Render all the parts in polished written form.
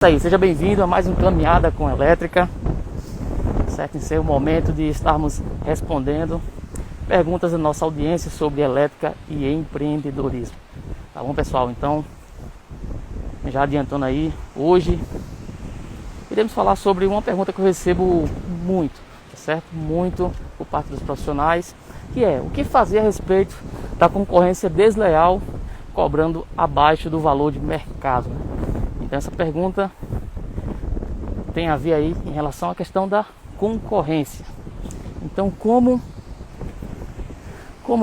Aí, seja bem-vindo a mais um Caminhada com Elétrica, certo? Em seu momento de estarmos respondendo perguntas da nossa audiência sobre elétrica e empreendedorismo. Tá bom, pessoal? Então, já adiantando aí, hoje iremos falar sobre uma pergunta que eu recebo muito, tá certo? Muito por parte dos profissionais, que é o que fazer a respeito da concorrência desleal cobrando abaixo do valor de mercado, né? Então essa pergunta tem a ver aí em relação à questão da concorrência. Então como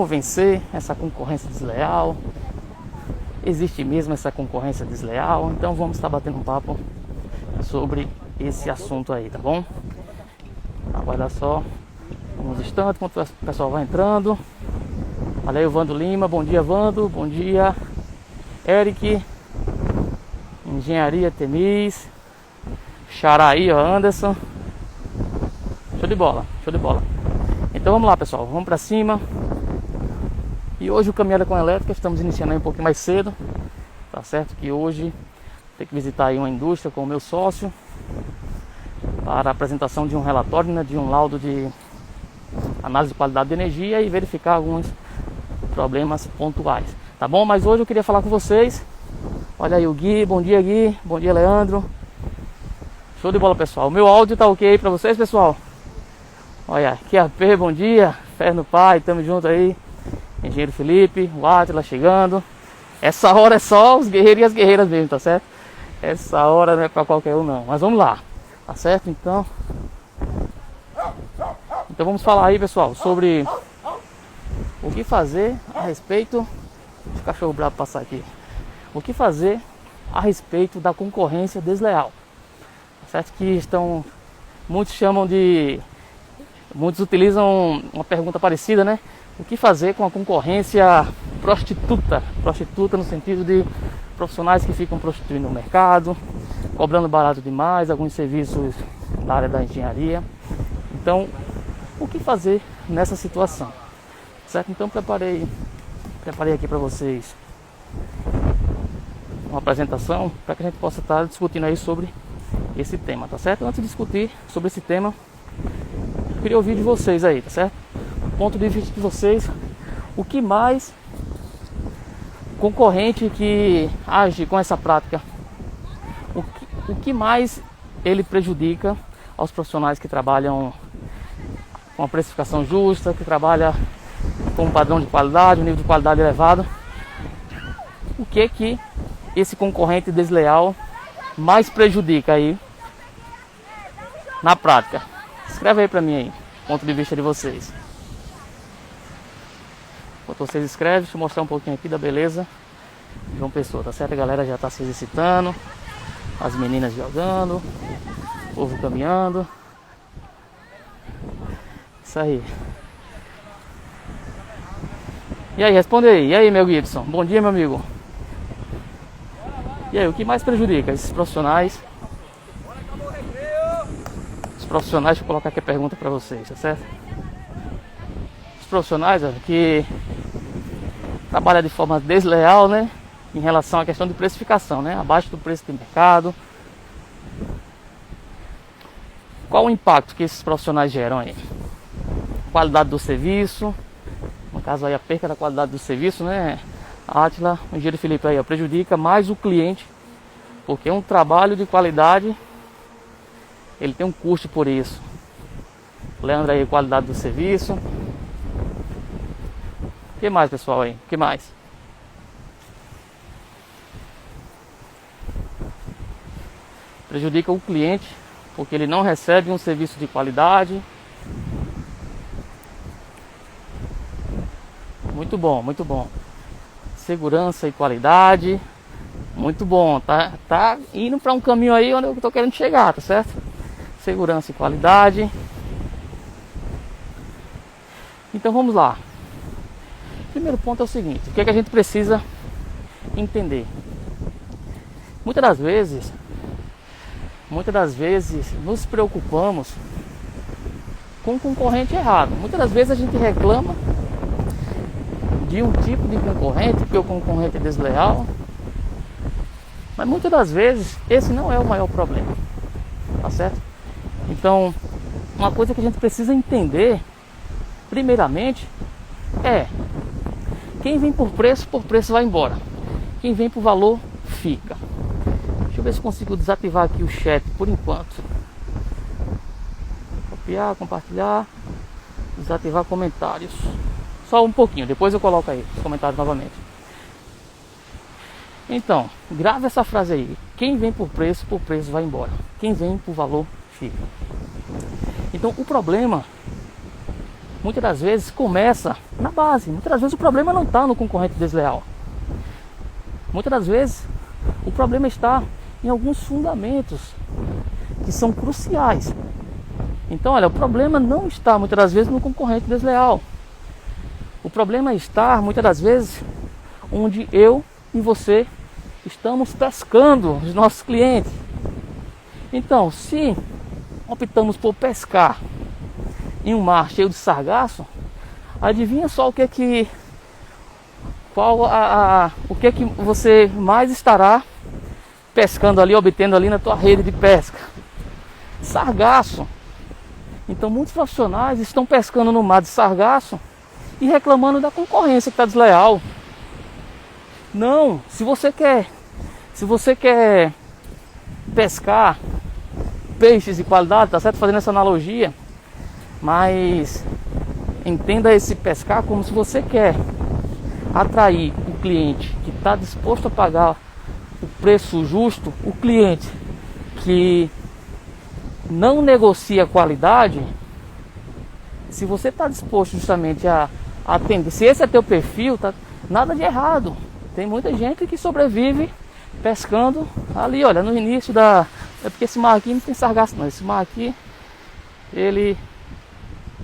vencer essa concorrência desleal? Existe mesmo essa concorrência desleal? Então vamos estar batendo um papo sobre esse assunto aí, tá bom? Aguarda só uns instantes enquanto o pessoal vai entrando. Olha aí o Vando Lima, bom dia Vando, bom dia Eric, Engenharia Temis, Xaraí, ó, Anderson. Show de bola, show de bola. Então vamos lá, pessoal, vamos pra cima. E hoje o Caminhada com Elétrica, estamos iniciando aí um pouquinho mais cedo. Tá certo que hoje tem que visitar aí uma indústria com o meu sócio para a apresentação de um relatório, né, de um laudo de análise de qualidade de energia e verificar alguns problemas pontuais, tá bom? Mas hoje eu queria falar com vocês. Olha aí o Gui, bom dia Gui, bom dia Leandro. Show de bola, pessoal. O meu áudio tá ok aí pra vocês, pessoal? Olha, aqui AP, bom dia, fé no pai, tamo junto aí. Engenheiro Felipe, o Átila chegando. Essa hora é só os guerreiros e as guerreiras mesmo, tá certo? Essa hora não é pra qualquer um não, mas vamos lá, tá certo? Então vamos falar aí, pessoal, sobre o que fazer a respeito... Deixa o cachorro bravo passar aqui. O que fazer a respeito da concorrência desleal? Certo que muitos utilizam uma pergunta parecida, né? O que fazer com a concorrência prostituta? Prostituta no sentido de profissionais que ficam prostituindo o mercado, cobrando barato demais, alguns serviços da área da engenharia. Então, o que fazer nessa situação? Certo? Então preparei aqui para vocês uma apresentação para que a gente possa estar discutindo aí sobre esse tema, tá certo? Antes de discutir sobre esse tema, eu queria ouvir de vocês aí, tá certo? Do ponto de vista de vocês, o que mais concorrente que age com essa prática, o que mais ele prejudica aos profissionais que trabalham com a precificação justa, que trabalha com um padrão de qualidade, um nível de qualidade elevado? O que esse concorrente desleal mais prejudica aí na prática? Escreve aí pra mim aí, ponto de vista de vocês. Enquanto vocês escrevem, deixa eu mostrar um pouquinho aqui da beleza de João Pessoa, tá certo? A galera já tá se exercitando, as meninas jogando, o povo caminhando. Isso aí. E aí, responde aí. E aí, meu Gibson? Bom dia, meu amigo. E aí, o que mais prejudica esses profissionais? Os profissionais, deixa eu colocar aqui a pergunta para vocês, tá certo? Os profissionais, ó, que trabalham de forma desleal, né? Em relação à questão de precificação, né? Abaixo do preço de mercado. Qual o impacto que esses profissionais geram aí? Qualidade do serviço. No caso aí a perca da qualidade do serviço, né? Átila, o engenheiro Felipe aí, ó, prejudica mais o cliente, porque um trabalho de qualidade, ele tem um custo por isso. Leandro aí, qualidade do serviço. O que mais, pessoal aí? O que mais? Prejudica o cliente, porque ele não recebe um serviço de qualidade. Muito bom, muito bom. Segurança e qualidade. Muito bom. Tá indo para um caminho aí onde eu tô querendo chegar, tá certo? Segurança e qualidade. Então vamos lá. Primeiro ponto é o seguinte: o que é que a gente precisa entender? Muitas das vezes nos preocupamos com o concorrente errado. Muitas das vezes a gente reclama de um tipo de concorrente, que é o concorrente desleal, Mas muitas das vezes esse não é o maior problema, tá certo? Então, uma coisa que a gente precisa entender, primeiramente, é quem vem por preço vai embora. Quem vem por valor, fica. Deixa eu ver se consigo desativar aqui o chat por enquanto. Copiar, compartilhar, desativar comentários. Só um pouquinho, depois eu coloco aí os comentários novamente. Então, grave essa frase aí. Quem vem por preço vai embora. Quem vem por valor, fica. Então, o problema, muitas das vezes, começa na base. Muitas das vezes o problema não está no concorrente desleal. Muitas das vezes o problema está em alguns fundamentos que são cruciais. Então, olha, o problema não está muitas das vezes no concorrente desleal. O problema está muitas das vezes onde eu e você estamos pescando os nossos clientes. Então, se optamos por pescar em um mar cheio de sargaço, adivinha só o que você mais estará pescando ali, obtendo ali na tua rede de pesca? Sargaço. Então muitos profissionais estão pescando no mar de sargaço e reclamando da concorrência que está desleal. Não, se você quer pescar peixes de qualidade, tá certo? Fazendo essa analogia, mas entenda esse pescar como se você quer atrair o cliente que está disposto a pagar o preço justo, o cliente que não negocia a qualidade. Se você está disposto justamente a atender, se esse é teu perfil, tá nada de errado. Tem muita gente que sobrevive pescando ali, olha, no início da... É porque esse mar aqui não tem sargaço não. Esse mar aqui, ele...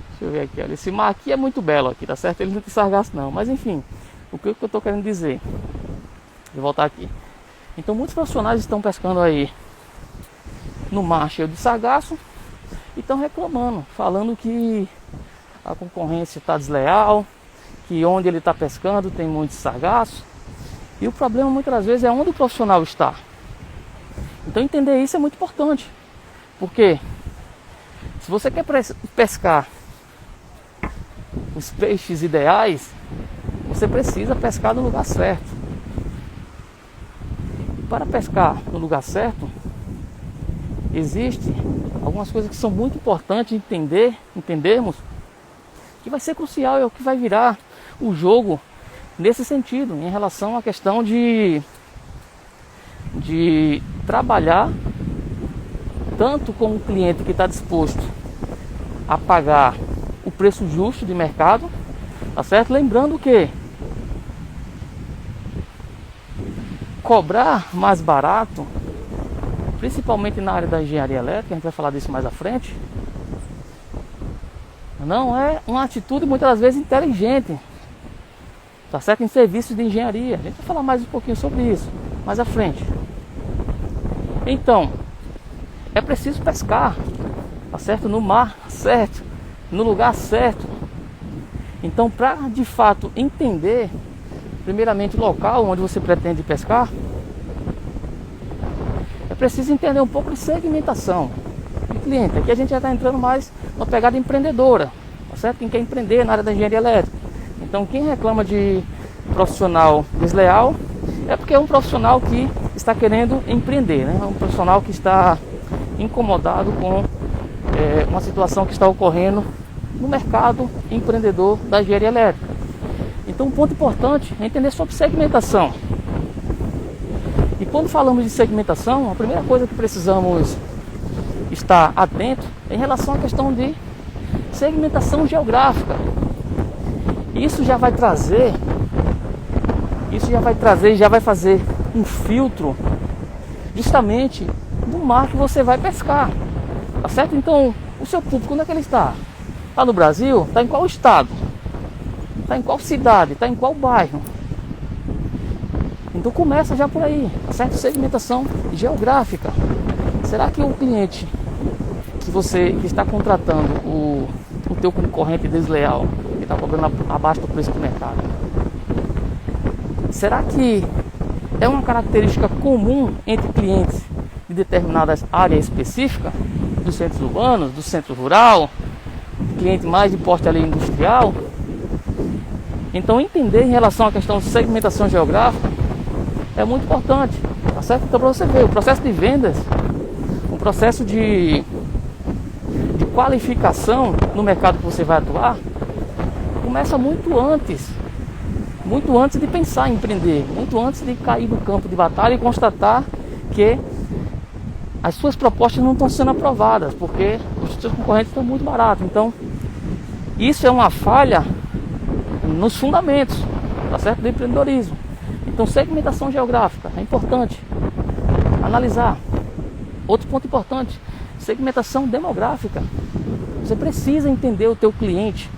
Deixa eu ver aqui, olha. Esse mar aqui é muito belo aqui, tá certo? Ele não tem sargaço não. Mas enfim, o que eu estou querendo dizer? Vou voltar aqui. Então muitos profissionais estão pescando aí no mar cheio de sargaço e estão reclamando, falando que a concorrência está desleal, que onde ele está pescando tem muito sargaço. E o problema muitas das vezes é onde o profissional está. Então entender isso é muito importante. Porque se você quer pescar os peixes ideais, você precisa pescar no lugar certo. E para pescar no lugar certo, existem algumas coisas que são muito importantes entendermos, que vai ser crucial, é o que vai virar o jogo nesse sentido, em relação à questão de trabalhar tanto com o cliente que está disposto a pagar o preço justo de mercado, tá certo? Lembrando que cobrar mais barato, principalmente na área da engenharia elétrica, a gente vai falar disso mais à frente, não é uma atitude muitas das vezes inteligente, tá certo? Em serviços de engenharia, a gente vai falar mais um pouquinho sobre isso mais à frente. Então, é preciso pescar, tá certo? No mar certo, no lugar certo. Então, para de fato entender, primeiramente, o local onde você pretende pescar, é preciso entender um pouco de segmentação de cliente. Aqui a gente já está entrando mais numa pegada empreendedora, tá certo? Quem quer empreender na área da engenharia elétrica. Então, quem reclama de profissional desleal é porque é um profissional que está querendo empreender, né? É um profissional que está incomodado com uma situação que está ocorrendo no mercado empreendedor da engenharia elétrica. Então, um ponto importante é entender sobre segmentação. E quando falamos de segmentação, a primeira coisa que precisamos estar atento é em relação à questão de segmentação geográfica. Isso já vai trazer, já vai fazer um filtro justamente do mar que você vai pescar, tá certo? Então, o seu público, onde é que ele está? Está no Brasil? Está em qual estado? Está em qual cidade? Está em qual bairro? Então começa já por aí, tá certo? Segmentação geográfica. Será que o cliente que está contratando o teu concorrente desleal, que está cobrando abaixo do preço do mercado, será que é uma característica comum entre clientes de determinadas áreas específicas, dos centros urbanos, do centro rural, cliente mais de porte ali industrial. Então entender em relação à questão de segmentação geográfica é muito importante, tá certo? Então, para você ver, o processo de vendas, o processo de qualificação no mercado que você vai atuar, começa muito antes de pensar em empreender, muito antes de cair no campo de batalha e constatar que as suas propostas não estão sendo aprovadas, porque os seus concorrentes estão muito baratos. Então, isso é uma falha nos fundamentos, tá certo? Do empreendedorismo. Então, segmentação geográfica é importante analisar. Outro ponto importante, segmentação demográfica. Você precisa entender o teu cliente.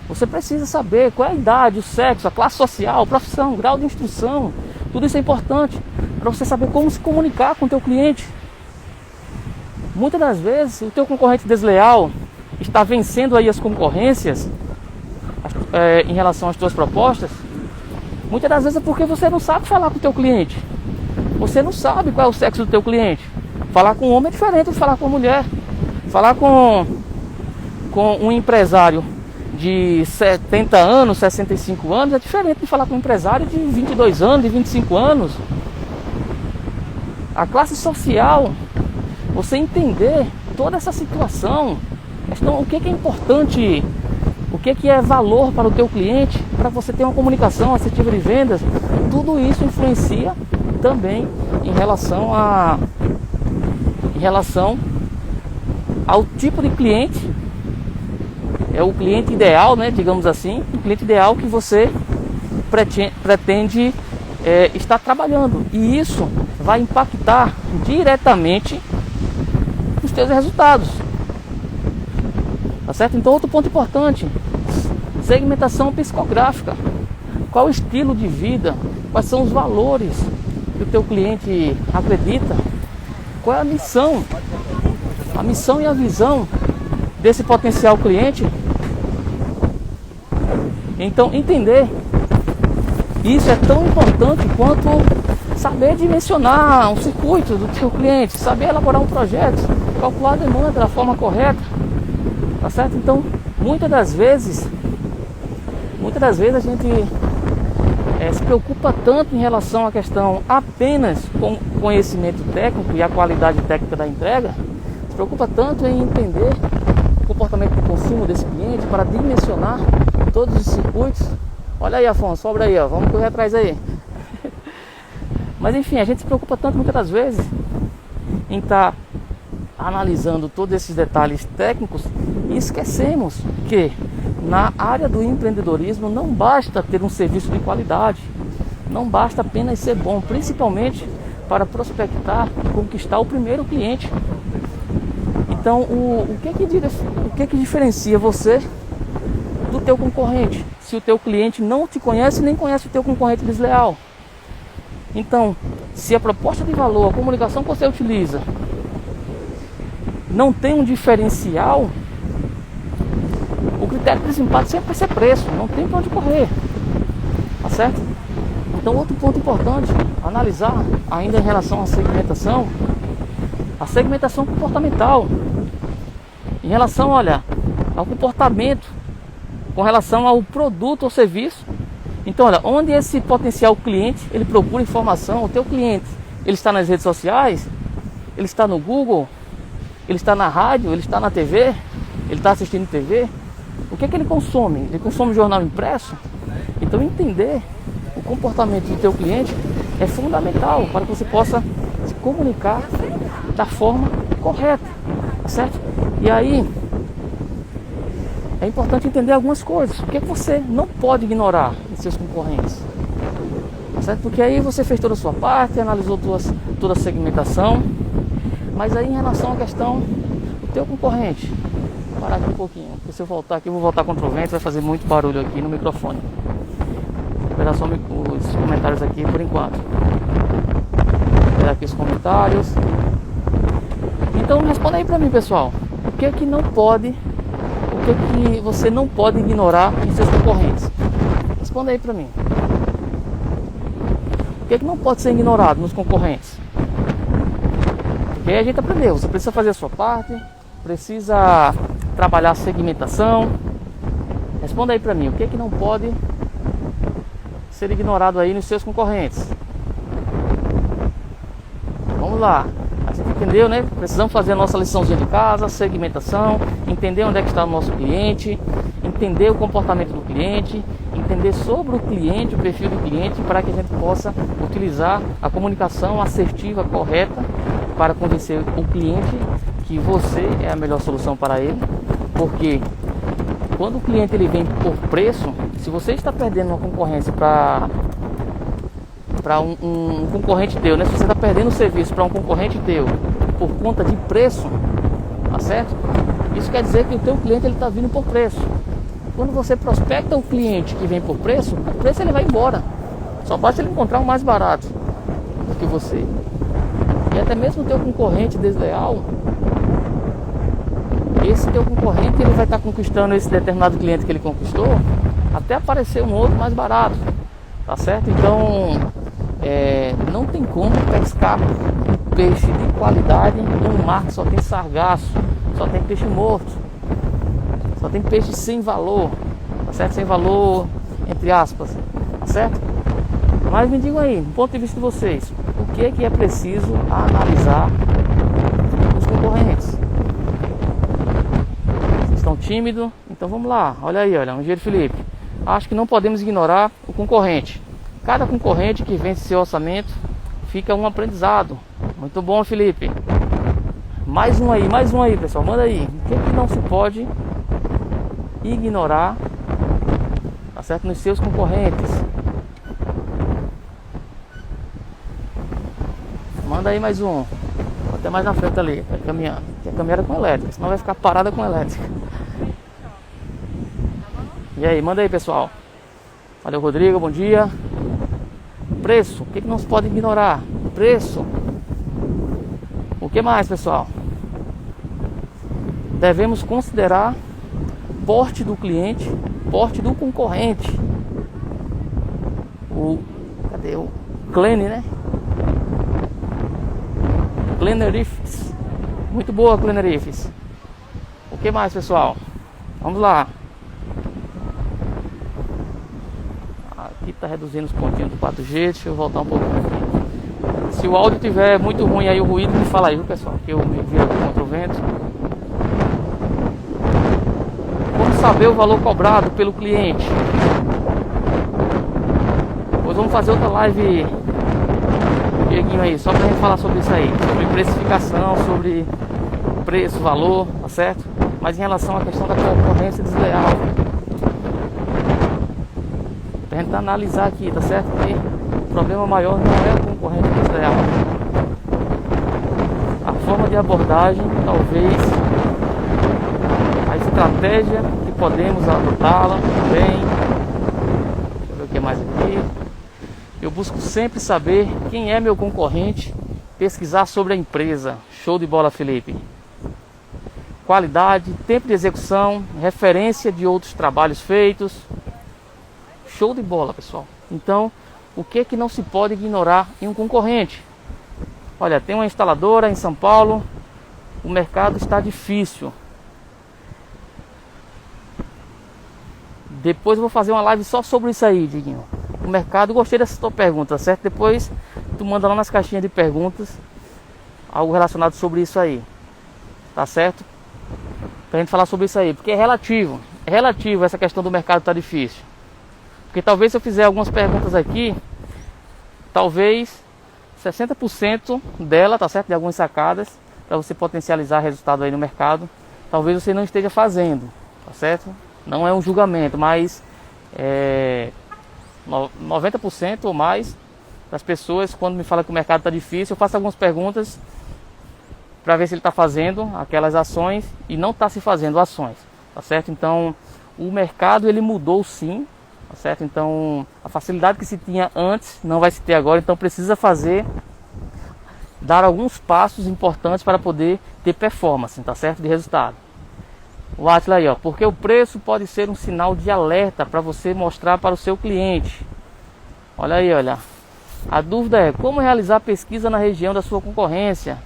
Você precisa saber qual é a idade, o sexo, a classe social, a profissão, grau de instrução. Tudo isso é importante para você saber como se comunicar com o teu cliente. Muitas das vezes o teu concorrente desleal está vencendo aí as concorrências em relação às tuas propostas. Muitas das vezes é porque você não sabe falar com o teu cliente. Você não sabe qual é o sexo do teu cliente. Falar com um homem é diferente de falar com uma mulher. Falar com um empresário de 70 anos, 65 anos é diferente de falar com um empresário de 22 anos, de 25 anos. A classe social, você entender toda essa situação, o que é importante, o que é valor para o teu cliente, para você ter uma comunicação assertiva de vendas, tudo isso influencia também em relação ao tipo de cliente. É o cliente ideal, né, digamos assim, o cliente ideal que você pretende estar trabalhando. E isso vai impactar diretamente os teus resultados. Tá certo? Então, outro ponto importante, segmentação psicográfica. Qual o estilo de vida? Quais são os valores que o teu cliente acredita? Qual é a missão? A missão e a visão desse potencial cliente. Então, entender isso é tão importante quanto saber dimensionar um circuito do teu cliente, saber elaborar um projeto, calcular a demanda da forma correta, tá certo? Então, muitas das vezes a gente se preocupa tanto em relação à questão apenas com conhecimento técnico e a qualidade técnica da entrega, se preocupa tanto em entender o comportamento de consumo desse cliente para dimensionar todos os circuitos. Olha aí, Afonso, sobra aí, ó, vamos correr atrás aí. Mas enfim, a gente se preocupa tanto muitas das vezes em estar analisando todos esses detalhes técnicos e esquecemos que na área do empreendedorismo não basta ter um serviço de qualidade, não basta apenas ser bom, principalmente para prospectar e conquistar o primeiro cliente. Então, o que que diferencia você do teu concorrente, se o teu cliente não te conhece nem conhece o teu concorrente desleal? Então, se a proposta de valor, a comunicação que você utiliza não tem um diferencial, o critério de desempate sempre vai ser preço, não tem para onde correr, tá certo? Então, outro ponto importante, analisar ainda em relação à segmentação, a segmentação comportamental, em relação, olha, ao comportamento, com relação ao produto ou serviço. Então, olha, onde esse potencial cliente, ele procura informação, o teu cliente, ele está nas redes sociais, ele está no Google, ele está na rádio, ele está na TV, ele está assistindo TV. O que é que ele consome? Ele consome jornal impresso? Então, entender o comportamento do teu cliente é fundamental para que você possa se comunicar da forma correta, tá certo? E aí, é importante entender algumas coisas. O que é que você não pode ignorar em seus concorrentes, tá certo? Porque aí você fez toda a sua parte, analisou toda a segmentação, mas aí em relação à questão do teu concorrente, vou parar aqui um pouquinho, porque se eu voltar aqui, eu vou voltar contra o vento, vai fazer muito barulho aqui no microfone. Vou esperar só os comentários aqui por enquanto. Vou esperar aqui os comentários. Então responda aí pra mim, pessoal. O que é que não pode, o que é que você não pode ignorar em seus concorrentes? Responda aí pra mim. O que não pode ser ignorado nos concorrentes? Porque a gente aprendeu, você precisa fazer a sua parte, precisa trabalhar a segmentação. Responda aí pra mim, o que não pode ser ignorado aí nos seus concorrentes? Vamos lá, a gente entendeu, né? Precisamos fazer a nossa liçãozinha de casa, segmentação, entender onde é que está o nosso cliente, entender o comportamento do cliente, entender sobre o cliente, o perfil do cliente, para que a gente possa utilizar a comunicação assertiva correta para convencer o cliente que você é a melhor solução para ele. Porque quando o cliente ele vem por preço, se você está perdendo uma concorrência para um concorrente teu, né? Se você está perdendo o serviço para um concorrente teu por conta de preço, tá certo? Isso quer dizer que o teu cliente ele está vindo por preço. Quando você prospecta o cliente que vem por preço ele vai embora. Só basta ele encontrar um mais barato do que você. E até mesmo o teu concorrente desleal, esse teu concorrente ele vai estar conquistando esse determinado cliente que ele conquistou até aparecer um outro mais barato, tá certo? Então não tem como pescar um peixe de qualidade em um mar que só tem sargaço, só tem peixe morto, só tem peixe sem valor, tá certo? Sem valor, entre aspas, tá certo? Mas me digam aí, do ponto de vista de vocês, o que é preciso analisar os concorrentes? Vocês estão tímidos? Então vamos lá, olha aí, olha, Engenheiro Felipe. Acho que não podemos ignorar o concorrente. Cada concorrente que vence seu orçamento fica um aprendizado. Muito bom, Felipe. Mais um aí, pessoal, manda aí. O que não se pode ignorar, tá certo, nos seus concorrentes? Manda aí mais um. Vou até mais na frente ali, caminhando. Quer caminhar com elétrica, senão vai ficar parada com elétrica. E aí, manda aí, pessoal. Valeu, Rodrigo, bom dia. Preço, o que não se pode ignorar? Preço. O que mais, pessoal? Devemos considerar porte do cliente, porte do concorrente. Cadê o Clene, né? Clenerifics. Muito boa, Clenerifics. O que mais, pessoal? Vamos lá. Aqui tá reduzindo os pontinhos do 4G. Deixa eu voltar um pouquinho aqui. Se o áudio tiver muito ruim aí, o ruído, me fala aí, viu, pessoal? Que eu me viro aqui contra o vento. Como saber o valor cobrado pelo cliente? Depois vamos fazer outra live, Dieguinho, aí, só pra gente falar sobre isso aí, sobre precificação, sobre preço, valor, tá certo? Mas em relação à questão da concorrência desleal, pra gente analisar aqui, tá certo? Que o problema maior não é a concorrência desleal. A forma de abordagem, talvez, a estratégia que podemos adotá-la também. Deixa eu ver o que mais aqui. Eu busco sempre saber quem é meu concorrente, pesquisar sobre a empresa. Show de bola, Felipe. Qualidade, tempo de execução, referência de outros trabalhos feitos. Show de bola, pessoal. Então, o que não se pode ignorar em um concorrente? Olha, tem uma instaladora em São Paulo, o mercado está difícil. Depois eu vou fazer uma live só sobre isso aí, Diguinho. O mercado, gostei dessa tua pergunta, certo? Depois tu manda lá nas caixinhas de perguntas algo relacionado sobre isso aí, tá certo? Pra gente falar sobre isso aí, porque é relativo essa questão do mercado tá difícil. Porque talvez se eu fizer algumas perguntas aqui, talvez 60% dela, tá certo? De algumas sacadas, para você potencializar resultado aí no mercado, talvez você não esteja fazendo, tá certo? Não é um julgamento, mas 90% ou mais das pessoas, quando me falam que o mercado está difícil, eu faço algumas perguntas para ver se ele está fazendo aquelas ações e não está se fazendo ações, tá certo? Então o mercado ele mudou sim, tá certo? Então a facilidade que se tinha antes não vai se ter agora, então precisa dar alguns passos importantes para poder ter performance, tá certo? De resultado. O Atila aí, ó, porque o preço pode ser um sinal de alerta para você mostrar para o seu cliente. Olha aí, olha. A dúvida é como realizar pesquisa na região da sua concorrência,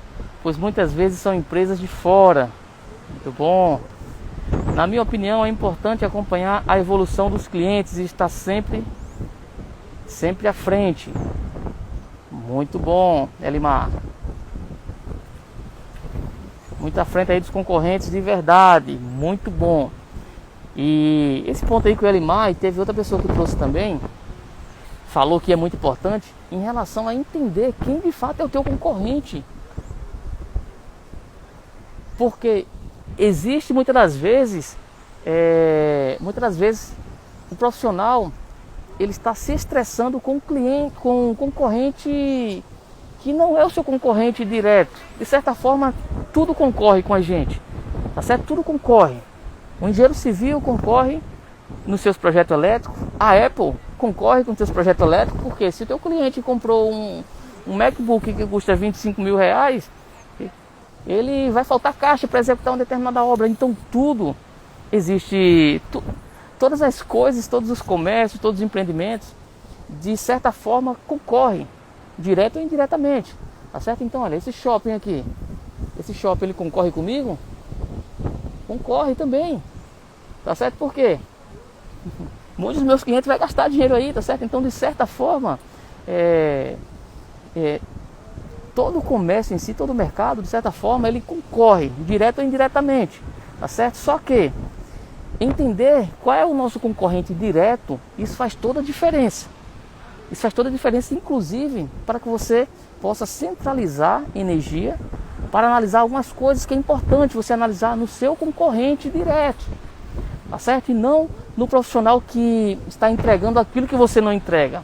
pois muitas vezes são empresas de fora. Muito bom. Na minha opinião, é importante acompanhar a evolução dos clientes e estar sempre à frente. Muito bom, Elimar. Muito à frente aí dos concorrentes de verdade. Muito bom. E esse ponto aí que o Elimar, e teve outra pessoa que trouxe também, falou que é muito importante em relação a entender quem de fato é o teu concorrente. Porque existe muitas das vezes o profissional ele está se estressando com o cliente, com um concorrente que não é o seu concorrente direto. De certa forma, tudo concorre com a gente, tá certo? Tudo concorre. O engenheiro civil concorre nos seus projetos elétricos, a Apple concorre com os seus projetos elétricos, porque se o teu cliente comprou um MacBook que custa 25 mil reais, ele vai faltar caixa para executar uma determinada obra. Então tudo existe, todas as coisas, todos os comércios, todos os empreendimentos, de certa forma concorrem, direto ou indiretamente, tá certo? Então olha, esse shopping aqui, ele concorre comigo? Concorre também, tá certo? Por quê? Muitos dos meus clientes vão gastar dinheiro aí, tá certo? Então de certa forma, todo o comércio em si, todo o mercado, de certa forma, ele concorre, direto ou indiretamente, tá certo? Só que entender qual é o nosso concorrente direto, isso faz toda a diferença. Isso faz toda a diferença, inclusive, para que você possa centralizar energia para analisar algumas coisas que é importante você analisar no seu concorrente direto, tá certo? E não no profissional que está entregando aquilo que você não entrega.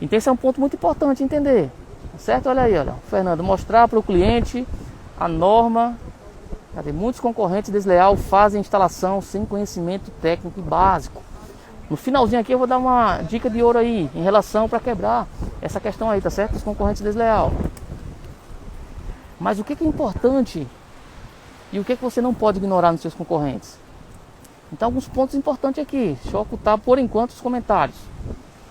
Então esse é um ponto muito importante entender. Certo? Olha aí, olha, Fernando, mostrar para o cliente a norma. Cadê? Muitos concorrentes desleais fazem instalação sem conhecimento técnico básico. No finalzinho aqui eu vou dar uma dica de ouro aí, em relação para quebrar essa questão aí, tá certo? Dos concorrentes desleais. Mas o que é importante e o que você não pode ignorar nos seus concorrentes? Então alguns pontos importantes aqui. Deixa eu ocultar por enquanto os comentários.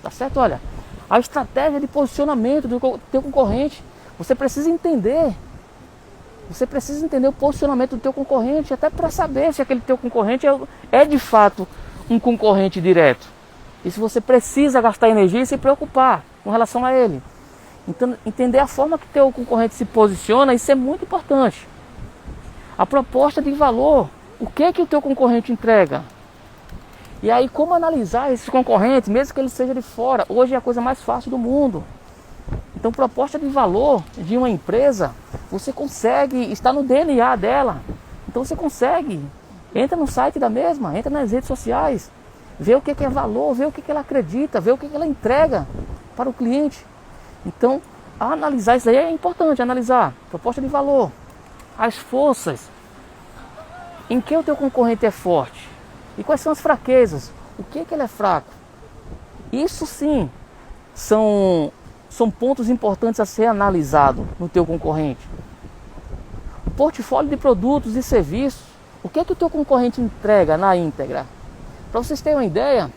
Tá certo? Olha, a estratégia de posicionamento do teu concorrente, você precisa entender o posicionamento do teu concorrente, até para saber se aquele teu concorrente é de fato um concorrente direto. E se você precisa gastar energia e se preocupar com relação a ele. Então, entender a forma que teu concorrente se posiciona, isso é muito importante. A proposta de valor, o que o teu concorrente entrega? E aí, como analisar esses concorrentes, mesmo que ele seja de fora? Hoje é a coisa mais fácil do mundo. Então, proposta de valor de uma empresa, você consegue, está no DNA dela. Então, você consegue, entra no site da mesma, entra nas redes sociais, vê o que é valor, vê o que ela acredita, vê o que ela entrega para o cliente. Então, analisar isso aí é importante, analisar proposta de valor, as forças, em que o teu concorrente é forte. E quais são as fraquezas? O que ele é fraco? Isso sim são pontos importantes a ser analisado no teu concorrente. O portfólio de produtos e serviços. O que o teu concorrente entrega na íntegra? Para vocês terem uma ideia,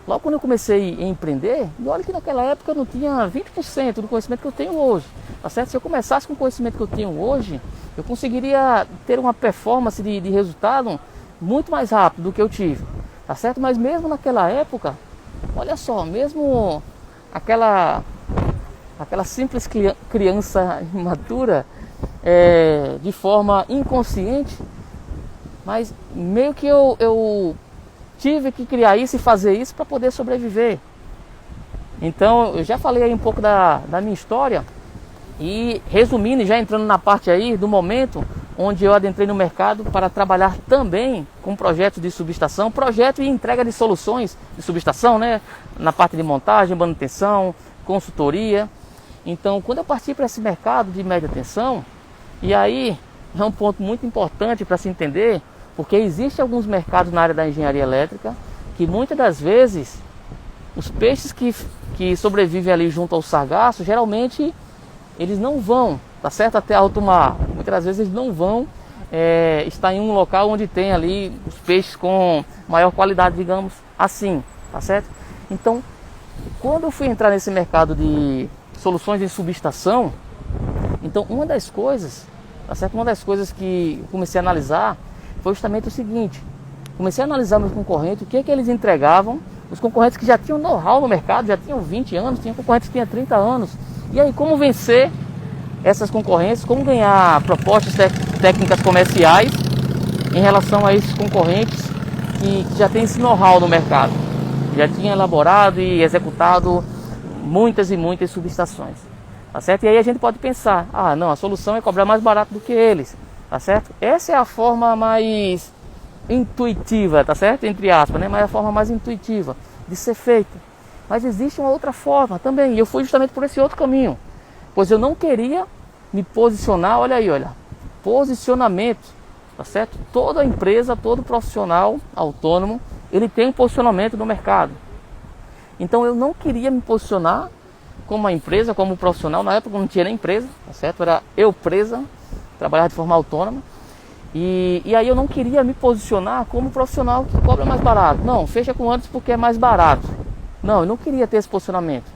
logo quando eu comecei a empreender, e olha que naquela época eu não tinha 20% do conhecimento que eu tenho hoje. Tá certo? Se eu começasse com o conhecimento que eu tenho hoje, eu conseguiria ter uma performance de resultado muito mais rápido do que eu tive, tá certo? Mas mesmo naquela época, olha só, mesmo aquela simples criança imatura, de forma inconsciente, mas meio que eu tive que criar isso e fazer isso para poder sobreviver. Então eu já falei aí um pouco da minha história, e resumindo e já entrando na parte aí do momento onde eu adentrei no mercado para trabalhar também com projetos de subestação, projeto e entrega de soluções de subestação, né? Na parte de montagem, manutenção, consultoria. Então, quando eu parti para esse mercado de média tensão, e aí é um ponto muito importante para se entender, porque existem alguns mercados na área da engenharia elétrica que muitas das vezes os peixes que sobrevivem ali junto ao sargaço, geralmente eles não vão, tá certo, até alto mar. Muitas das vezes eles não vão estar em um local onde tem ali os peixes com maior qualidade, digamos assim, tá certo? Então, Quando eu fui entrar nesse mercado de soluções de subestação, então uma das coisas, tá certo? Uma das coisas que eu comecei a analisar foi justamente o seguinte: comecei a analisar meus concorrentes, o que eles entregavam, os concorrentes que já tinham know-how no mercado, já tinham 20 anos, tinha concorrentes que tinham 30 anos. E aí, como vencer essas concorrências, como ganhar propostas técnicas comerciais em relação a esses concorrentes que já têm esse know-how no mercado, já tinha elaborado e executado muitas e muitas subestações, tá certo? E aí a gente pode pensar, ah não, a solução é cobrar mais barato do que eles, tá certo? Essa é a forma mais intuitiva, tá certo? Entre aspas, né? Mas é a forma mais intuitiva de ser feita. Mas existe uma outra forma também, e eu fui justamente por esse outro caminho, pois eu não queria me posicionar, olha aí, olha, posicionamento, tá certo? Toda empresa, todo profissional autônomo, ele tem um posicionamento no mercado. Então eu não queria me posicionar como uma empresa, como profissional. Na época não tinha nem empresa, tá certo? Era eu presa, trabalhava de forma autônoma. E aí eu não queria me posicionar como profissional que cobra mais barato. Não, fecha com antes porque é mais barato. Não, eu não queria ter esse posicionamento.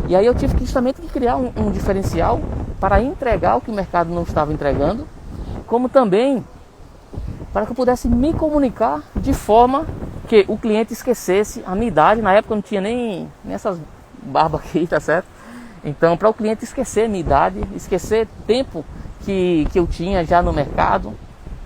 E aí eu tive que justamente criar um diferencial para entregar o que o mercado não estava entregando, como também para que eu pudesse me comunicar de forma que o cliente esquecesse a minha idade. Na época eu não tinha nem essas barbas aqui, tá certo? Então, para o cliente esquecer a minha idade, esquecer tempo que eu tinha já no mercado,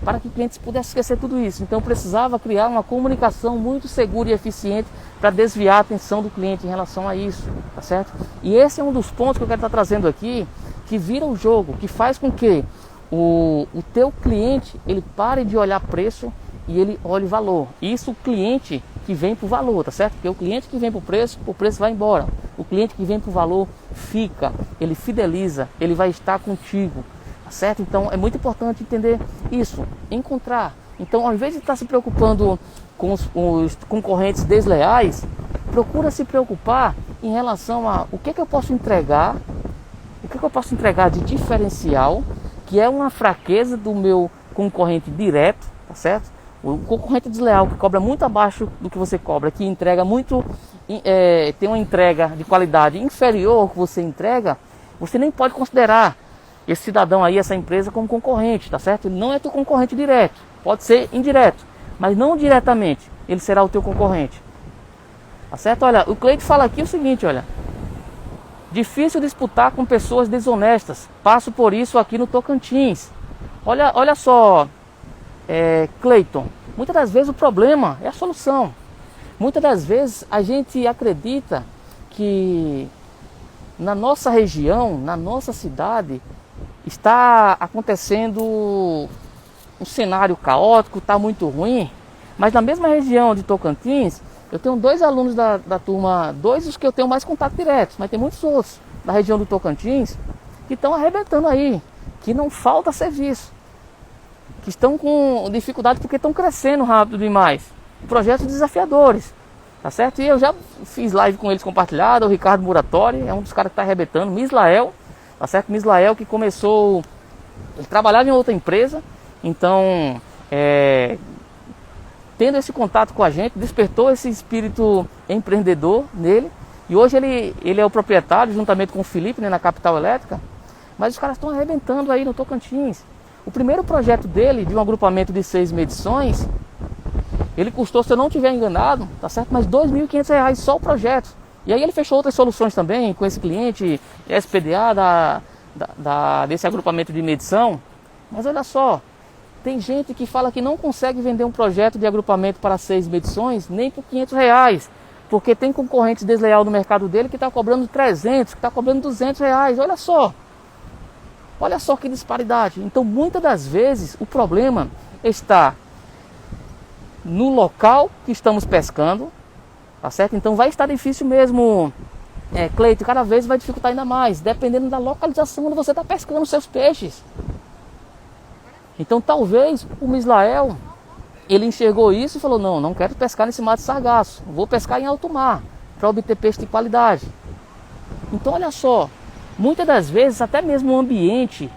para que o cliente pudesse esquecer tudo isso. Então eu precisava criar uma comunicação muito segura e eficiente para desviar a atenção do cliente em relação a isso, tá certo? E esse é um dos pontos que eu quero estar trazendo aqui, que vira o jogo, que faz com que o teu cliente, ele pare de olhar preço e ele olhe valor. Isso o cliente que vem para o valor, tá certo? Porque o cliente que vem para o preço vai embora. O cliente que vem para o valor fica, ele fideliza, ele vai estar contigo, tá certo? Então é muito importante entender isso, encontrar. Então, ao invés de estar se preocupando com os concorrentes desleais, procura se preocupar em relação a o que eu posso entregar, o que eu posso entregar de diferencial, que é uma fraqueza do meu concorrente direto, tá certo? O concorrente desleal que cobra muito abaixo do que você cobra, que entrega muito, tem uma entrega de qualidade inferior ao que você entrega, você nem pode considerar esse cidadão aí, essa empresa, como concorrente, tá certo? Ele não é teu concorrente direto, pode ser indireto, mas não diretamente, ele será o teu concorrente, tá certo? Olha, o Cleito fala aqui o seguinte, olha: difícil disputar com pessoas desonestas, passo por isso aqui no Tocantins. Olha só, Cleiton, muitas das vezes o problema é a solução. Muitas das vezes a gente acredita que na nossa região, na nossa cidade, está acontecendo um cenário caótico, está muito ruim, mas na mesma região de Tocantins, eu tenho 2 alunos da turma, 2 os que eu tenho mais contato direto, mas tem muitos outros da região do Tocantins que estão arrebentando aí, que não falta serviço, que estão com dificuldade porque estão crescendo rápido demais. Projetos desafiadores, tá certo? E eu já fiz live com eles compartilhada. O Ricardo Muratori é um dos caras que está arrebentando. Mislael, tá certo? Mislael que começou, ele trabalhava em outra empresa, então tendo esse contato com a gente, despertou esse espírito empreendedor nele. E hoje ele é o proprietário, juntamente com o Felipe, né, na Capital Elétrica. Mas os caras estão arrebentando aí no Tocantins. O primeiro projeto dele, de um agrupamento de 6 medições, ele custou, se eu não estiver enganado, tá certo, mas R$ 2.500 só o projeto. E aí ele fechou outras soluções também com esse cliente SPDA desse agrupamento de medição. Mas olha só, tem gente que fala que não consegue vender um projeto de agrupamento para 6 medições nem por R$ 500, porque tem concorrentes desleal no mercado dele que está cobrando 300, que está cobrando R$ 200. Olha só que disparidade. Então, muitas das vezes, o problema está no local que estamos pescando, tá certo? Então, vai estar difícil mesmo, Cleito, cada vez vai dificultar ainda mais, dependendo da localização onde você está pescando os seus peixes. Então, talvez o Mislael, ele enxergou isso e falou: não quero pescar nesse mar de sargaço, vou pescar em alto mar, para obter peixe de qualidade. Então, olha só, muitas das vezes, até mesmo o ambiente,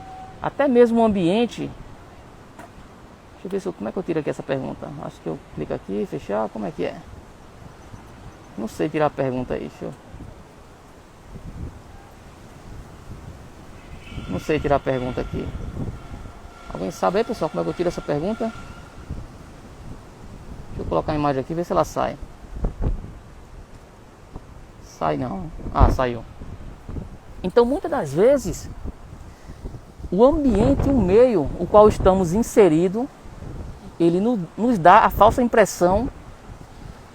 deixa eu ver como é que eu tiro aqui essa pergunta. Acho que eu clico aqui, fechar, como é que é? Não sei tirar a pergunta aí, deixa eu... Não sei tirar a pergunta aqui. Alguém sabe aí, pessoal, como é que eu tiro essa pergunta? Deixa eu colocar a imagem aqui, ver se ela sai. Sai não. Ah, saiu. Então, muitas das vezes, o ambiente, o meio o qual estamos inseridos, ele nos dá a falsa impressão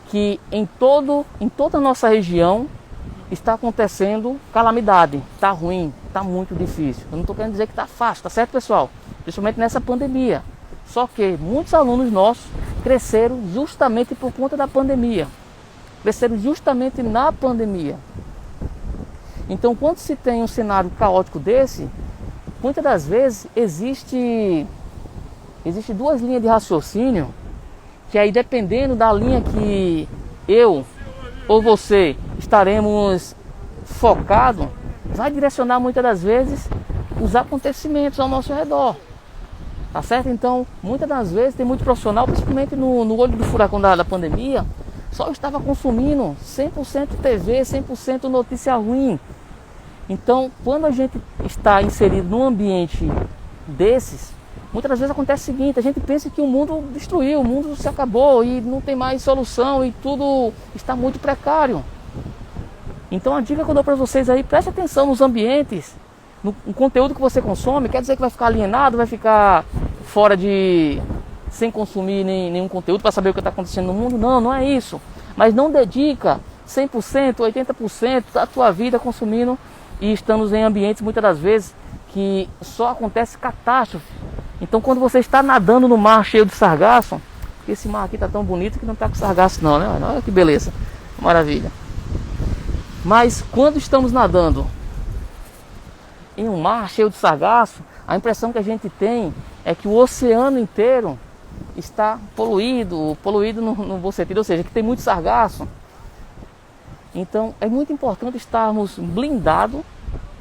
que em toda a nossa região está acontecendo calamidade, está ruim, está muito difícil. Eu não estou querendo dizer que está fácil, tá certo, pessoal? Principalmente nessa pandemia. Só que muitos alunos nossos cresceram justamente por conta da pandemia. Cresceram justamente na pandemia. Então, quando se tem um cenário caótico desse, muitas das vezes existe duas linhas de raciocínio, que aí dependendo da linha que eu ou você estaremos focados, vai direcionar muitas das vezes os acontecimentos ao nosso redor. Tá certo? Então, muitas das vezes tem muito profissional, principalmente no olho do furacão da pandemia, só estava consumindo 100% TV, 100% notícia ruim. Então, quando a gente está inserido num ambiente desses, muitas das vezes acontece o seguinte: a gente pensa que o mundo destruiu, o mundo se acabou e não tem mais solução e tudo está muito precário. Então a dica que eu dou para vocês aí, preste atenção nos ambientes, no conteúdo que você consome. Quer dizer que vai ficar alienado, vai ficar fora sem consumir nenhum conteúdo para saber o que está acontecendo no mundo? Não, não é isso. Mas não dedica 100%, 80% da tua vida consumindo, e estamos em ambientes muitas das vezes que só acontece catástrofe. Então, quando você está nadando no mar cheio de sargaço, esse mar aqui está tão bonito que não está com sargaço não, né? Olha que beleza, maravilha. Mas quando estamos nadando em um mar cheio de sargaço, a impressão que a gente tem é que o oceano inteiro está poluído no bom sentido, ou seja, que tem muito sargaço. Então é muito importante estarmos blindados,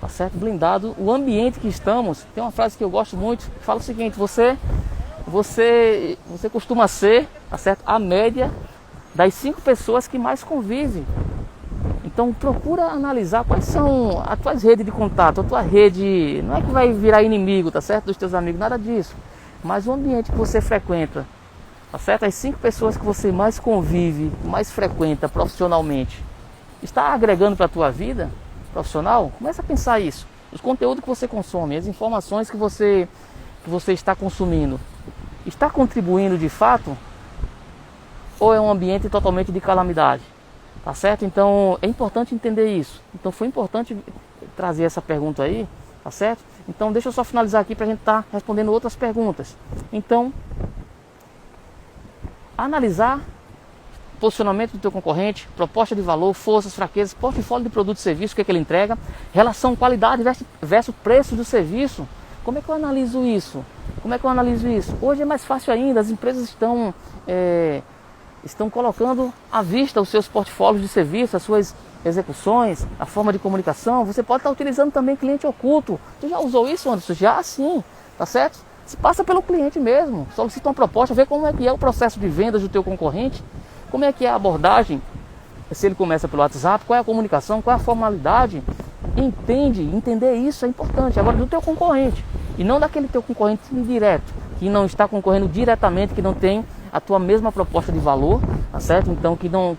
tá certo? Blindado. O ambiente que estamos, tem uma frase que eu gosto muito, que fala o seguinte: você costuma ser, tá certo, a média das 5 pessoas que mais convivem. Então procura analisar quais são as tuas redes de contato, a tua rede. Não é que vai virar inimigo, tá certo, dos teus amigos, nada disso. Mas o ambiente que você frequenta, tá certo? As 5 pessoas que você mais convive, mais frequenta profissionalmente, está agregando para a tua vida profissional? Começa a pensar isso. Os conteúdos que você consome, as informações que você está consumindo, está contribuindo de fato? Ou é um ambiente totalmente de calamidade? Tá certo? Então é importante entender isso. Então foi importante trazer essa pergunta aí, tá certo? Então deixa eu só finalizar aqui para a gente estar respondendo outras perguntas. Então, analisar posicionamento do teu concorrente, proposta de valor, forças, fraquezas, portfólio de produto e serviço, o que é que ele entrega, relação qualidade versus preço do serviço. Como é que eu analiso isso? Hoje é mais fácil ainda, as empresas estão colocando à vista os seus portfólios de serviço, as suas execuções, a forma de comunicação. Você pode estar utilizando também cliente oculto. Tu já usou isso, Anderson? Já sim, tá certo? Se passa pelo cliente mesmo, solicita uma proposta, vê como é que é o processo de vendas do teu concorrente, como é que é a abordagem, se ele começa pelo WhatsApp, qual é a comunicação, qual é a formalidade. Entender isso é importante. Agora do teu concorrente, e não daquele teu concorrente indireto, que não está concorrendo diretamente, que não tem a tua mesma proposta de valor, tá certo? Então que não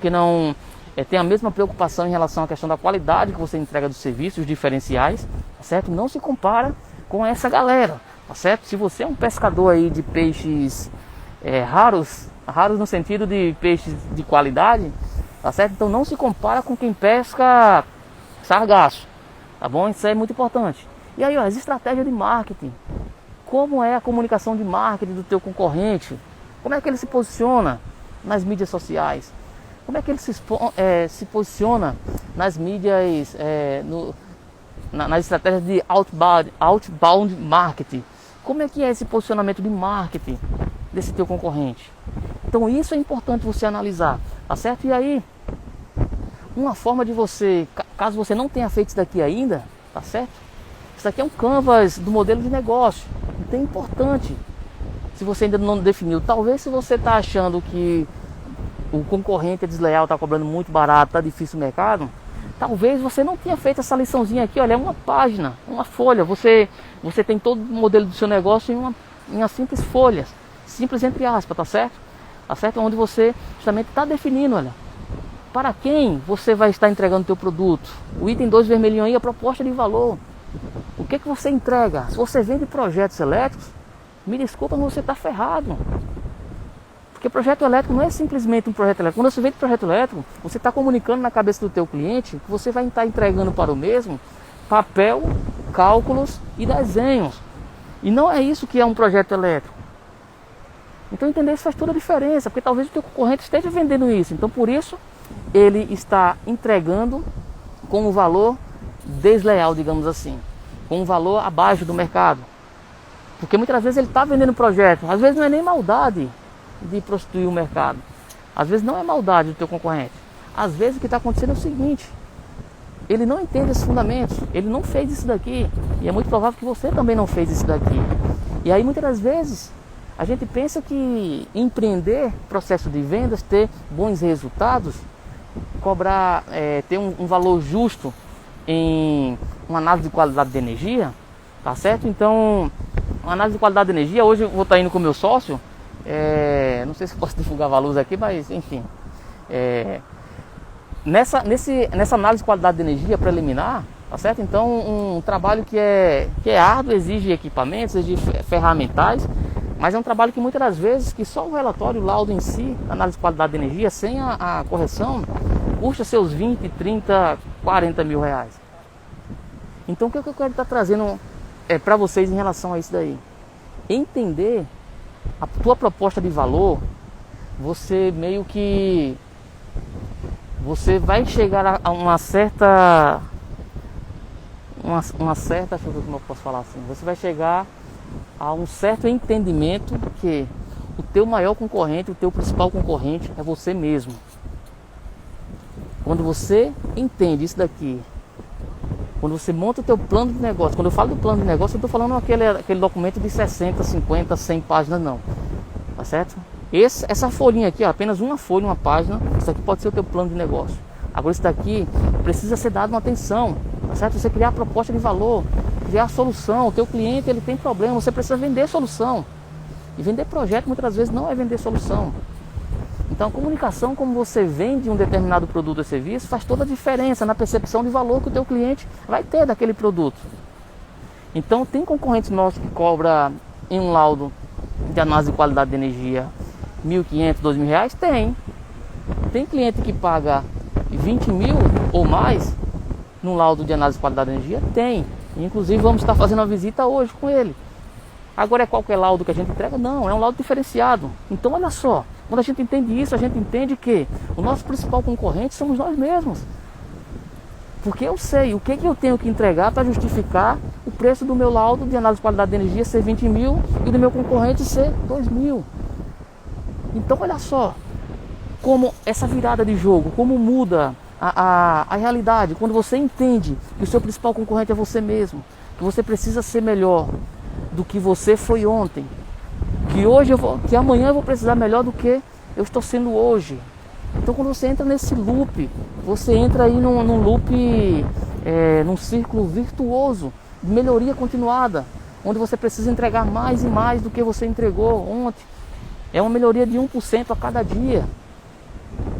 tem a mesma preocupação em relação à questão da qualidade que você entrega dos serviços, os diferenciais, tá certo? Não se compara com essa galera, tá certo? Se você é um pescador aí de peixes raros no sentido de peixes de qualidade, tá certo? Então não se compara com quem pesca sargaço, tá bom? Isso é muito importante. E aí, ó, as estratégias de marketing. Como é a comunicação de marketing do teu concorrente? Como é que ele se posiciona nas mídias sociais? Como é que ele se posiciona nas mídias, nas estratégias de outbound marketing? Como é que é esse posicionamento de marketing desse teu concorrente? Então isso é importante você analisar, tá certo? E aí, uma forma de você, caso você não tenha feito isso daqui ainda, tá certo? Isso aqui é um canvas do modelo de negócio. Então é importante. Se você ainda não definiu, talvez se você está achando que o concorrente é desleal, está cobrando muito barato, está difícil o mercado, talvez você não tenha feito essa liçãozinha aqui. Olha, é uma página, uma folha. Você tem todo o modelo do seu negócio em uma simples folha, simples entre aspas, tá certo? Tá certo? Onde você justamente está definindo, olha, para quem você vai estar entregando o teu produto. O item 2 vermelhinho aí, a proposta de valor. O que você entrega? Se você vende projetos elétricos, me desculpa, mas você está ferrado. Porque projeto elétrico não é simplesmente um projeto elétrico. Quando você vende projeto elétrico, você está comunicando na cabeça do teu cliente que você vai estar entregando para o mesmo papel, cálculos e desenhos. E não é isso que é um projeto elétrico. Então entender isso faz toda a diferença, porque talvez o teu concorrente esteja vendendo isso. Então por isso ele está entregando com um valor desleal, digamos assim, com um valor abaixo do mercado. Porque muitas vezes ele está vendendo projeto, às vezes não é nem maldade de prostituir o mercado, às vezes não é maldade do teu concorrente, às vezes o que está acontecendo é o seguinte: ele não entende esses fundamentos, ele não fez isso daqui, e é muito provável que você também não fez isso daqui. E aí muitas das vezes a gente pensa que empreender processo de vendas, ter bons resultados, cobrar, ter um valor justo em uma análise de qualidade de energia, tá certo? Então, uma análise de qualidade de energia, hoje eu vou estar indo com o meu sócio, não sei se posso divulgar valores aqui, mas enfim, nessa análise de qualidade de energia preliminar, tá certo? Então, um trabalho que é árduo, exige equipamentos, exige ferramentais, mas é um trabalho que muitas das vezes, que só o relatório, o laudo em si, análise de qualidade de energia, sem a correção, custa seus 20, 30, 40 mil reais. Então o que eu quero estar trazendo para vocês em relação a isso daí? Entender a tua proposta de valor, você meio que... você vai chegar a uma certa... deixa eu ver como eu posso falar assim. Você vai chegar a um certo entendimento que o teu maior concorrente, o teu principal concorrente é você mesmo. Quando você entende isso daqui, quando você monta o teu plano de negócio, quando eu falo do plano de negócio, eu estou falando aquele documento de 60, 50, 100 páginas não, tá certo? Essa folhinha aqui, ó, apenas uma folha, uma página, isso aqui pode ser o teu plano de negócio. Agora isso daqui precisa ser dado uma atenção, tá certo? Você criar a proposta de valor, criar a solução. O teu cliente, ele tem problema, você precisa vender solução. E vender projeto muitas das vezes não é vender solução. Então a comunicação, como você vende um determinado produto ou serviço, faz toda a diferença na percepção de valor que o teu cliente vai ter daquele produto. Então tem concorrentes nossos que cobram em um laudo de análise de qualidade de energia R$1.500, R$2.000? Tem cliente que paga 20 mil ou mais num laudo de análise de qualidade de energia? Tem. Inclusive vamos estar fazendo uma visita hoje com ele. Agora é qualquer laudo que a gente entrega? Não, é um laudo diferenciado. Então olha só, quando a gente entende isso, a gente entende que o nosso principal concorrente somos nós mesmos. Porque eu sei o que eu tenho que entregar para justificar o preço do meu laudo de análise de qualidade de energia ser 20 mil e do meu concorrente ser 2 mil. Então olha só como essa virada de jogo, como muda a realidade, quando você entende que o seu principal concorrente é você mesmo, que você precisa ser melhor do que você foi ontem, que amanhã eu vou precisar melhor do que eu estou sendo hoje. Então quando você entra nesse loop, você entra aí num loop, num círculo virtuoso de melhoria continuada, onde você precisa entregar mais e mais do que você entregou ontem. É uma melhoria de 1% a cada dia.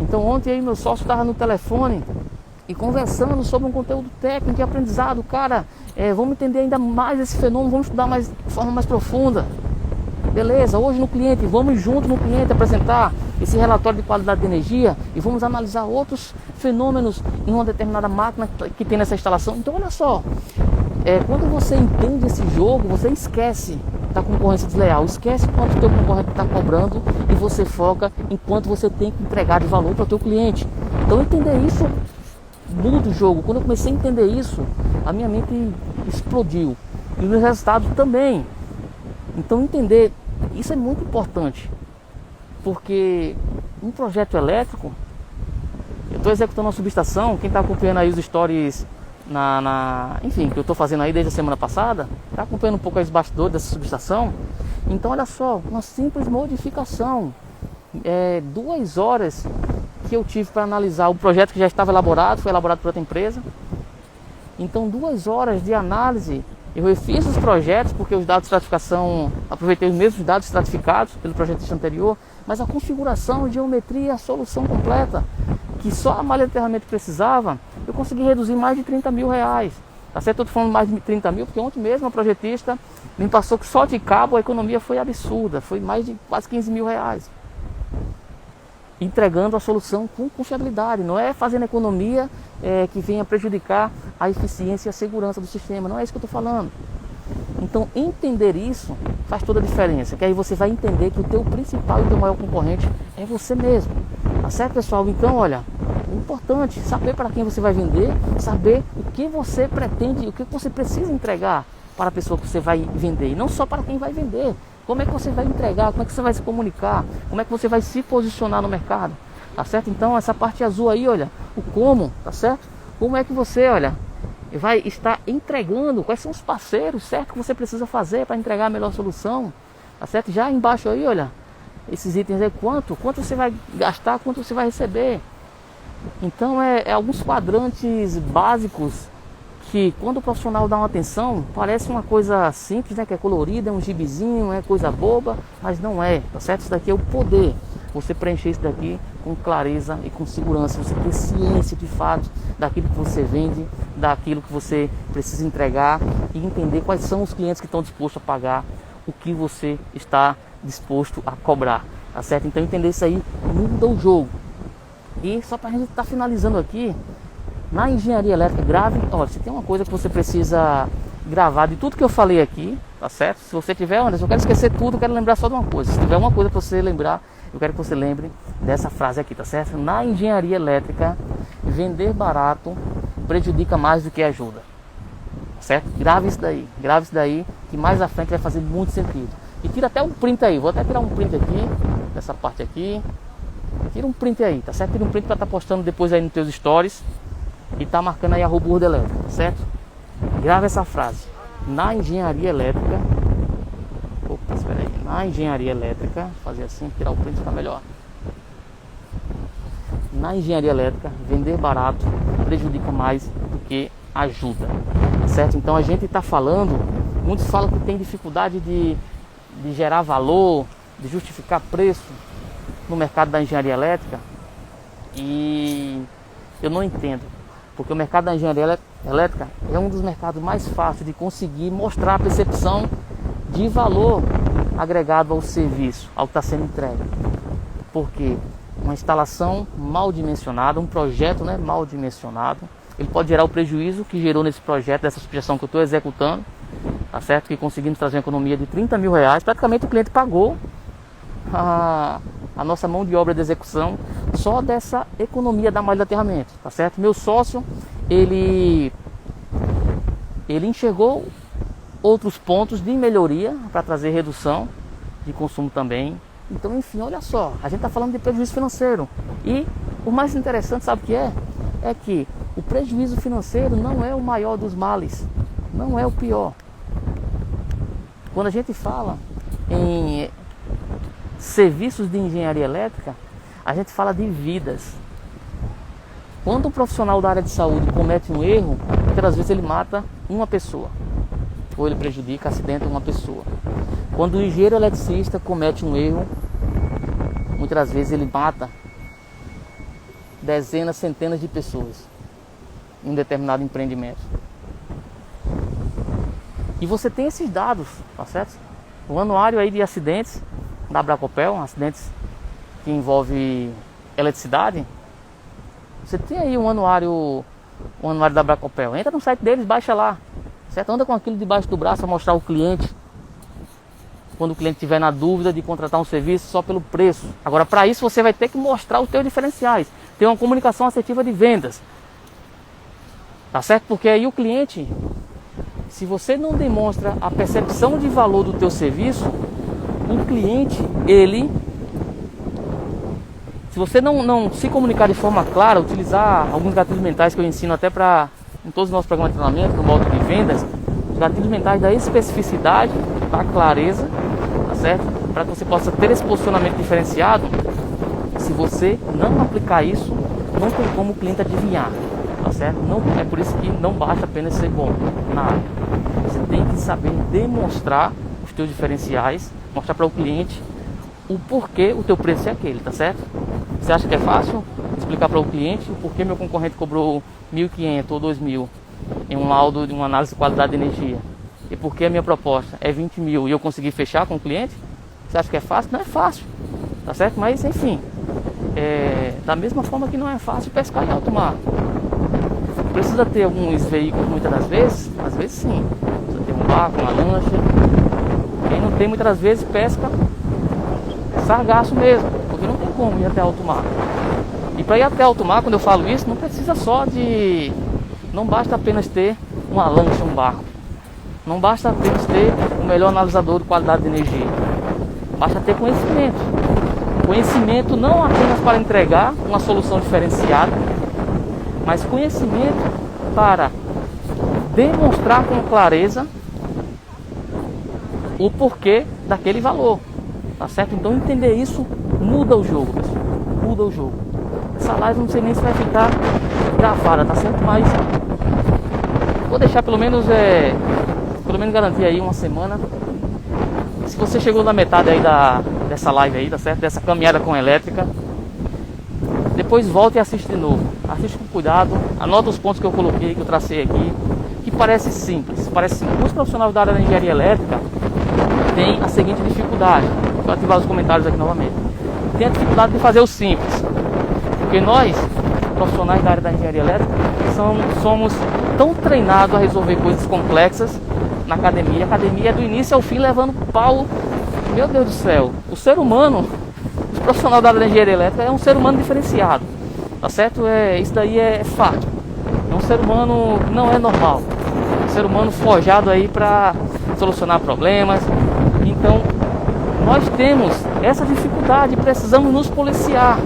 Então ontem aí meu sócio estava no telefone e conversando sobre um conteúdo técnico e aprendizado. Cara, vamos entender ainda mais esse fenômeno, vamos estudar de forma mais profunda. Beleza, hoje no cliente, vamos junto no cliente apresentar esse relatório de qualidade de energia e vamos analisar outros fenômenos em uma determinada máquina que tem nessa instalação. Então olha só, quando você entende esse jogo, você esquece da concorrência desleal, esquece quanto o teu concorrente está cobrando e você foca em quanto você tem que entregar de valor para o teu cliente. Então entender isso muda o jogo. Quando eu comecei a entender isso, a minha mente explodiu e os meus resultados também. Então entender isso é muito importante, porque um projeto elétrico, eu estou executando uma subestação. Quem está acompanhando aí os stories enfim, que eu estou fazendo aí desde a semana passada, está acompanhando um pouco aí os bastidores dessa subestação. Então olha só, uma simples modificação 2 horas que eu tive para analisar o projeto que já estava elaborado, foi elaborado por outra empresa. Então 2 horas de análise, eu refiz os projetos, porque os dados de estratificação, aproveitei os mesmos dados estratificados pelo projetista anterior, mas a configuração, a geometria, a solução completa, que só a malha de aterramento precisava, eu consegui reduzir mais de 30 mil reais. Tá certo? Eu estou falando mais de 30 mil, porque ontem mesmo a projetista me passou que só de cabo a economia foi absurda, foi mais de quase 15 mil reais. Entregando a solução com confiabilidade, não é fazendo economia que venha prejudicar a eficiência e a segurança do sistema, não é isso que eu estou falando. Então entender isso faz toda a diferença, que aí você vai entender que o teu principal e o teu maior concorrente é você mesmo, tá certo, pessoal? Então olha, é importante saber para quem você vai vender, saber o que você pretende, o que você precisa entregar para a pessoa que você vai vender, e não só para quem vai vender. Como é que você vai entregar, como é que você vai se comunicar, como é que você vai se posicionar no mercado, tá certo? Então essa parte azul aí, olha, o como, tá certo? Como é que você, olha, vai estar entregando, quais são os parceiros, certo, que você precisa fazer para entregar a melhor solução, tá certo? Já embaixo aí, olha, esses itens aí, quanto você vai gastar, quanto você vai receber. Então alguns quadrantes básicos que quando o profissional dá uma atenção, parece uma coisa simples, né? Que é colorida, é um gibizinho, é coisa boba, mas não é, tá certo? Isso daqui é o poder. Você preencher isso daqui com clareza e com segurança, você ter ciência de fato daquilo que você vende, daquilo que você precisa entregar e entender quais são os clientes que estão dispostos a pagar o que você está disposto a cobrar, tá certo? Então entender isso aí muda o jogo. E só para a gente estar finalizando aqui, na engenharia elétrica grave, olha, se tem uma coisa que você precisa gravar de tudo que eu falei aqui, tá certo? Se você tiver, Anderson, eu quero esquecer tudo, eu quero lembrar só de uma coisa. Se tiver uma coisa para você lembrar, eu quero que você lembre dessa frase aqui, tá certo? Na engenharia elétrica, vender barato prejudica mais do que ajuda, tá certo? Grave isso daí, que mais à frente vai fazer muito sentido. E tira até um print aí, vou até tirar um print aqui, dessa parte aqui. Tira um print aí, tá certo? Tira um print para estar postando depois aí nos teus stories. E tá marcando aí a Roburda Elétrica, certo? Grava essa frase. Na engenharia elétrica. Opa, espera aí. Na engenharia elétrica, fazer assim, tirar o print fica melhor. Na engenharia elétrica, vender barato prejudica mais do que ajuda, certo? Então a gente tá falando, muitos falam que tem dificuldade de gerar valor, de justificar preço no mercado da engenharia elétrica. E eu não entendo. Porque o mercado da engenharia elétrica é um dos mercados mais fáceis de conseguir mostrar a percepção de valor agregado ao serviço, ao que está sendo entregue. Porque uma instalação mal dimensionada, um projeto, né, mal dimensionado, ele pode gerar o prejuízo que gerou nesse projeto, dessa subjeção que eu estou executando, tá certo? Que conseguimos trazer uma economia de 30 mil reais, praticamente o cliente pagou a nossa mão de obra de execução só dessa economia da malha de aterramento, tá certo? Meu sócio, ele enxergou outros pontos de melhoria para trazer redução de consumo também. Então, enfim, olha só, a gente está falando de prejuízo financeiro. E o mais interessante, sabe o que é? É que o prejuízo financeiro não é o maior dos males, não é o pior. Quando a gente fala em serviços de engenharia elétrica, a gente fala de vidas. Quando o profissional da área de saúde comete um erro, muitas vezes ele mata uma pessoa, ou ele prejudica, acidenta uma pessoa. Quando o engenheiro eletricista comete um erro, muitas vezes ele mata dezenas, centenas de pessoas em um determinado empreendimento. E você tem esses dados, tá certo? O anuário aí de acidentes da Abracopel, acidentes que envolvem eletricidade, você tem aí um anuário da Abracopel. Entra no site deles, baixa lá, certo? Anda com aquilo debaixo do braço para mostrar ao cliente, quando o cliente estiver na dúvida de contratar um serviço só pelo preço. Agora, para isso você vai ter que mostrar os teus diferenciais, ter uma comunicação assertiva de vendas, tá certo? Porque aí o cliente, se você não demonstra a percepção de valor do teu serviço, o cliente, se você não se comunicar de forma clara, utilizar alguns gatilhos mentais que eu ensino até em todos os nossos programas de treinamento, no módulo de vendas, os gatilhos mentais da especificidade, da clareza, tá certo? Para que você possa ter esse posicionamento diferenciado, Se você não aplicar isso, não tem como o cliente adivinhar, tá certo? Não, é por isso que não basta apenas ser bom na área. Você tem que saber demonstrar os teus diferenciais, mostrar para o cliente o porquê o teu preço é aquele, tá certo? Você acha que é fácil explicar para o cliente o porquê meu concorrente cobrou 1.500 ou 2.000 em um laudo de uma análise de qualidade de energia, e porquê a minha proposta é 20.000 e eu consegui fechar com o cliente? Você acha que é fácil? Não é fácil, tá certo? Mas enfim, da mesma forma que não é fácil pescar em alto mar. Precisa ter alguns veículos muitas das vezes? Às vezes sim. Precisa ter um barco, uma lancha. Quem não tem muitas das vezes pesca sargaço mesmo, porque não tem como ir até alto mar. E para ir até alto mar, quando eu falo isso, não precisa só de... Não basta apenas ter uma lancha, um barco. Não basta apenas ter o melhor analisador de qualidade de energia. Basta ter conhecimento. Conhecimento não apenas para entregar uma solução diferenciada, mas conhecimento para demonstrar com clareza o porquê daquele valor, tá certo? Então entender isso muda o jogo, pessoal, muda o jogo. Essa live não sei nem se vai ficar gravada, tá certo? Mas vou deixar pelo menos garantir aí uma semana. Se você chegou na metade aí dessa live aí, tá certo? Dessa caminhada com elétrica, depois volta e assiste de novo. Assiste com cuidado, anota os pontos que eu coloquei, que eu tracei aqui, que parece simples. Os profissionais da área da engenharia elétrica têm a seguinte dificuldade. Vou ativar os comentários aqui novamente. Tem a dificuldade de fazer o simples. Porque nós, profissionais da área da engenharia elétrica, somos tão treinados a resolver coisas complexas na academia. A academia é do início ao fim levando pau. Meu Deus do céu. O ser humano, os profissionais da área da engenharia elétrica, é um ser humano diferenciado. Tá certo? Isso daí é fato. É um ser humano que não é normal. É um ser humano forjado aí para solucionar problemas. Então, nós temos essa dificuldade, precisamos nos policiar.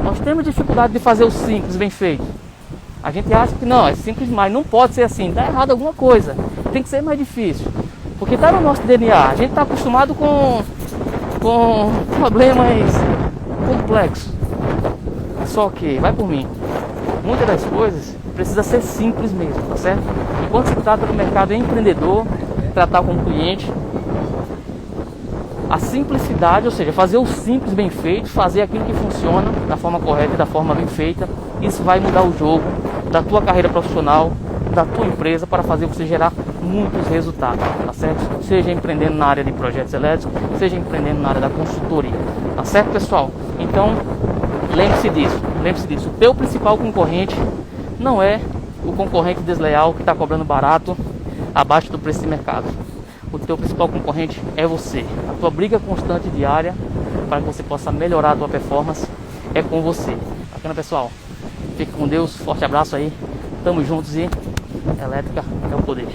Nós temos dificuldade de fazer o simples bem feito. A gente acha que não, é simples demais, não pode ser assim, está errado alguma coisa, tem que ser mais difícil. Porque está no nosso DNA, a gente está acostumado com problemas complexos. Só que, vai por mim, muitas das coisas precisa ser simples mesmo, tá certo? E quando se trata do mercado empreendedor, tratar com o cliente, a simplicidade, ou seja, fazer o simples bem feito, fazer aquilo que funciona da forma correta e da forma bem feita, isso vai mudar o jogo da tua carreira profissional, da tua empresa, para fazer você gerar muitos resultados, tá certo? Seja empreendendo na área de projetos elétricos, seja empreendendo na área da consultoria, tá certo, pessoal? Então, lembre-se disso, o teu principal concorrente não é o concorrente desleal que está cobrando barato abaixo do preço de mercado. O teu principal concorrente é você. A tua briga constante diária para que você possa melhorar a tua performance é com você. Bacana, pessoal? Fique com Deus, forte abraço aí. Tamo juntos e elétrica é o poder.